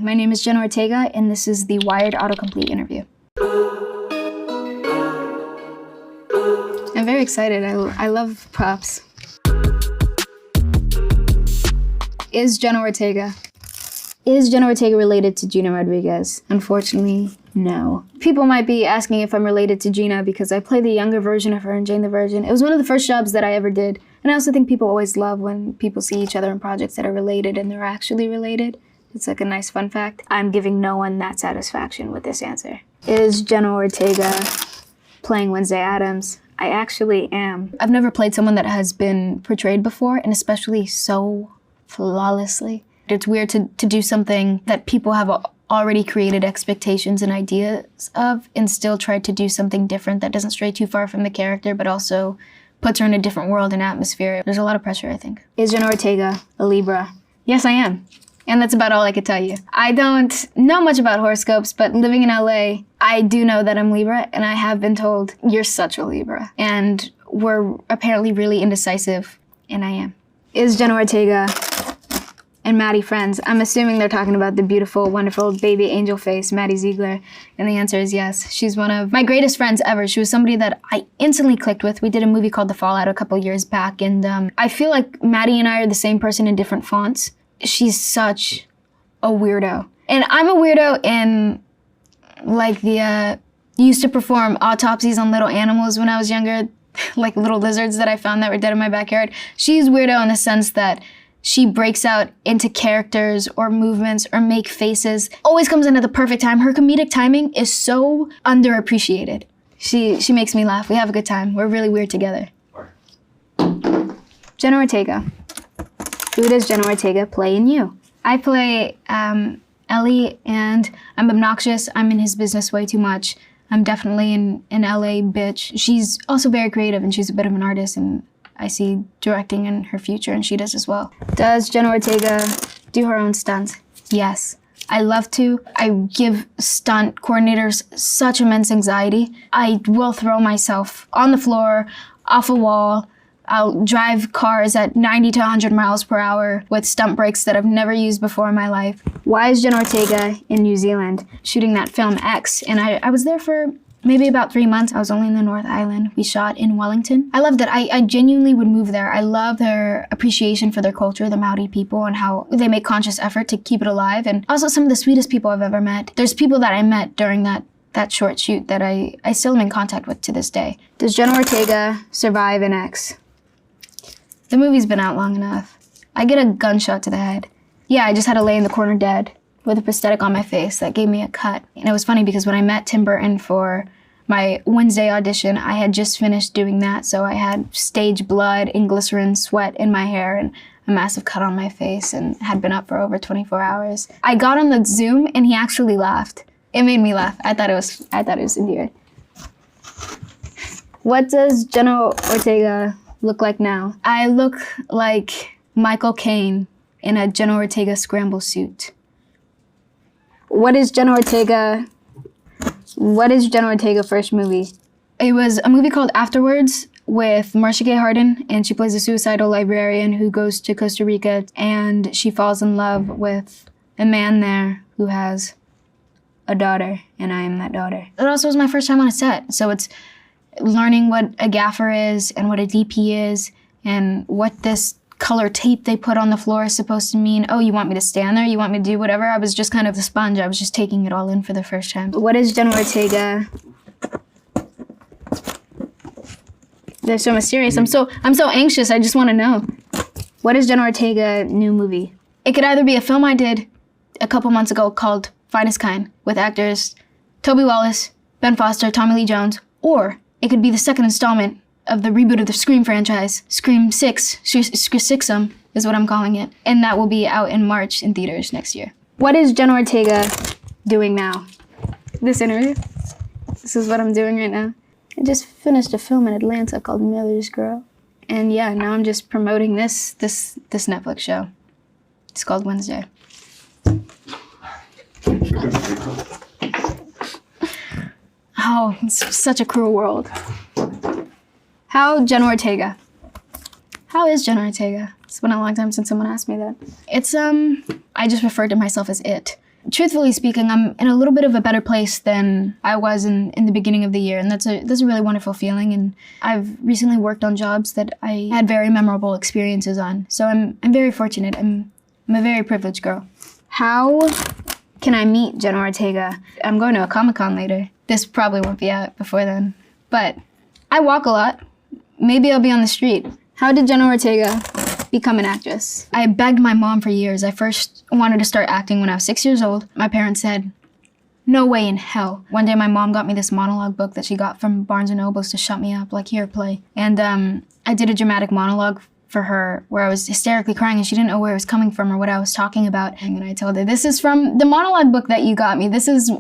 My name is Jenna Ortega, and this is the Wired Autocomplete interview. I'm very excited. I love props. Is Jenna Ortega related to Gina Rodriguez? Unfortunately, no. People might be asking if I'm related to Gina because I play the younger version of her in Jane the Virgin. It was one of the first jobs that I ever did. And I also think people always love when people see each other in projects that are related and they're actually related. It's like a nice fun fact. I'm giving no one that satisfaction with this answer. Is Jenna Ortega playing Wednesday Addams? I actually am. I've never played someone that has been portrayed before, and especially so flawlessly. It's weird to do something that people have already created expectations and ideas of and still try to do something different that doesn't stray too far from the character, but also puts her in a different world and atmosphere. There's a lot of pressure, I think. Is Jenna Ortega a Libra? Yes, I am. And that's about all I could tell you. I don't know much about horoscopes, but living in LA, I do know that I'm Libra, and I have been told, you're such a Libra. And we're apparently really indecisive, and I am. Is Jenna Ortega and Maddie friends? I'm assuming they're talking about the beautiful, wonderful baby angel face, Maddie Ziegler, and the answer is yes. She's one of my greatest friends ever. She was somebody that I instantly clicked with. We did a movie called The Fallout a couple years back, and I feel like Maddie and I are the same person in different fonts. She's such a weirdo. And I'm a weirdo in, like, used to perform autopsies on little animals when I was younger, like little lizards that I found that were dead in my backyard. She's weirdo in the sense that she breaks out into characters or movements or make faces. Always comes in at the perfect time. Her comedic timing is so underappreciated. She makes me laugh. We have a good time. We're really weird together. Jenna Ortega. Who does Jenna Ortega play in you? I play Ellie, and I'm obnoxious. I'm in his business way too much. I'm definitely an LA bitch. She's also very creative, and she's a bit of an artist, and I see directing in her future, and she does as well. Does Jenna Ortega do her own stunts? Yes. I love to. I give stunt coordinators such immense anxiety. I will throw myself on the floor, off a wall. I'll drive cars at 90 to 100 miles per hour with stunt brakes that I've never used before in my life. Why is Jenna Ortega in New Zealand shooting that film X? And I was there for maybe about 3 months. I was only in the North Island. We shot in Wellington. I loved it. I genuinely would move there. I love their appreciation for their culture, the Maori people, and how they make conscious effort to keep it alive. And also some of the sweetest people I've ever met. There's people that I met during that short shoot that I still am in contact with to this day. Does Jenna Ortega survive an X? The movie's been out long enough. I get a gunshot to the head. Yeah, I just had to lay in the corner dead with a prosthetic on my face that gave me a cut. And it was funny because when I met Tim Burton for my Wednesday audition, I had just finished doing that, so I had stage blood and glycerin sweat in my hair and a massive cut on my face and had been up for over 24 hours. I got on the Zoom and he actually laughed. It made me laugh. I thought it was endearing. What does Jenna Ortega look like now? I look like Michael Caine in a Jenna Ortega scramble suit. What is Jenna Ortega's first movie? It was a movie called Afterwards with Marcia Gay Harden, and she plays a suicidal librarian who goes to Costa Rica, and she falls in love with a man there who has a daughter, and I am that daughter. It also was my first time on a set, so it's learning what a gaffer is and what a DP is and what this color tape they put on the floor is supposed to mean. Oh, you want me to stand there? You want me to do whatever? I was just kind of the sponge. I was just taking it all in for the first time. What is Jenna Ortega? They're so mysterious. I'm so anxious. I just want to know. What is Jenna Ortega new movie? It could either be a film I did a couple months ago called Finest Kind with actors Toby Wallace, Ben Foster, Tommy Lee Jones, or it could be the second installment of the reboot of the Scream franchise. Scream 6, Sixum is what I'm calling it. And that will be out in March in theaters next year. What is Jenna Ortega doing now? This interview? This is what I'm doing right now. I just finished a film in Atlanta called Miller's Girl. And yeah, now I'm just promoting this Netflix show. It's called Wednesday. Oh, it's such a cruel world. How is Jenna Ortega? It's been a long time since someone asked me that. It's, I just refer to myself as it. truthfully speaking, I'm in a little bit of a better place than I was in the beginning of the year, and that's a really wonderful feeling. And I've recently worked on jobs that I had very memorable experiences on, so I'm very fortunate. I'm a very privileged girl. How can I meet Jenna Ortega? I'm going to a Comic-Con later. This probably won't be out before then, but I walk a lot. Maybe I'll be on the street. How did Jenna Ortega become an actress? I begged my mom for years. I first wanted to start acting when I was 6 years old. My parents said, no way in hell. One day my mom got me this monologue book that she got from Barnes & Noble's to shut me up, like, here, play. And I did a dramatic monologue for her where I was hysterically crying and she didn't know where it was coming from or what I was talking about. And then I told her, this is from the monologue book that you got me. This is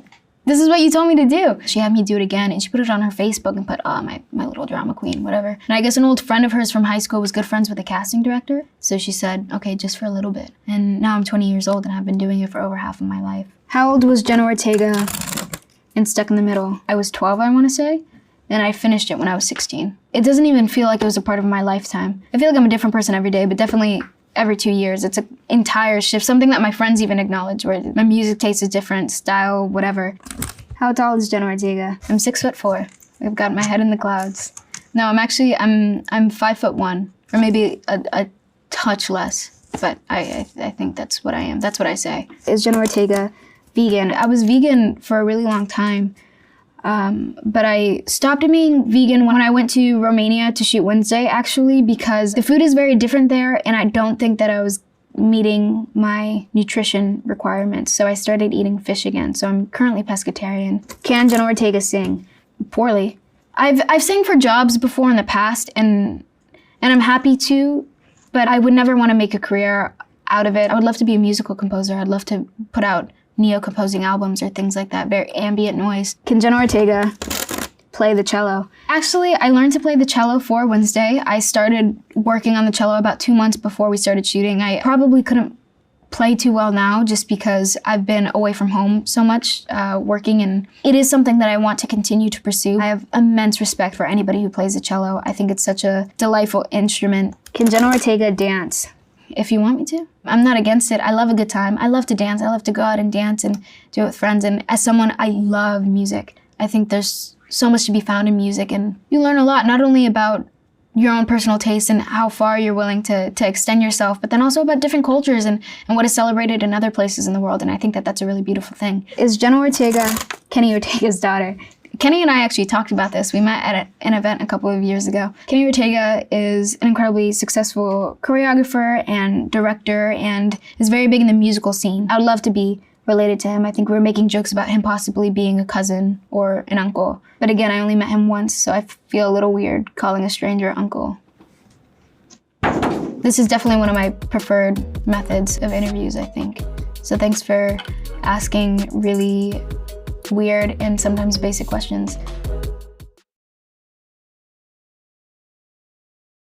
what you told me to do. She had me do it again and she put it on her Facebook and put, oh, my little drama queen, whatever. And I guess an old friend of hers from high school was good friends with the casting director. So she said, okay, just for a little bit. And now I'm 20 years old and I've been doing it for over half of my life. How old was Jenna Ortega in Stuck in the Middle? I was 12, I want to say. And I finished it when I was 16. It doesn't even feel like it was a part of my lifetime. I feel like I'm a different person every day, but definitely every 2 years. It's an entire shift, something that my friends even acknowledge, where my music taste is different, style, whatever. How tall is Jenna Ortega? I'm 6'4". I've got my head in the clouds. No, I'm 5'1", or maybe a touch less, but I think that's what I am. That's what I say. Is Jenna Ortega vegan? I was vegan for a really long time. But I stopped being vegan when I went to Romania to shoot Wednesday, actually, because the food is very different there, and I don't think that I was meeting my nutrition requirements. So I started eating fish again. So I'm currently pescatarian. Can Jenna Ortega sing? Poorly. I've sang for jobs before in the past, and I'm happy to, but I would never want to make a career out of it. I would love to be a musical composer. I'd love to put out neo-composing albums or things like that, very ambient noise. Can Jenna Ortega play the cello? Actually, I learned to play the cello for Wednesday. I started working on the cello about 2 months before we started shooting. I probably couldn't play too well now just because I've been away from home so much working, and it is something that I want to continue to pursue. I have immense respect for anybody who plays the cello. I think it's such a delightful instrument. Can Jenna Ortega dance? If you want me to. I'm not against it. I love a good time. I love to dance. I love to go out and dance and do it with friends. And as someone, I love music. I think there's so much to be found in music, and you learn a lot, not only about your own personal taste and how far you're willing to extend yourself, but then also about different cultures and what is celebrated in other places in the world. And I think that that's a really beautiful thing. Is Jenna Ortega Kenny Ortega's daughter? Kenny and I actually talked about this. We met at an event a couple of years ago. Kenny Ortega is an incredibly successful choreographer and director and is very big in the musical scene. I would love to be related to him. I think we were making jokes about him possibly being a cousin or an uncle. But again, I only met him once, so I feel a little weird calling a stranger uncle. This is definitely one of my preferred methods of interviews, I think. So thanks for asking really weird and sometimes basic questions.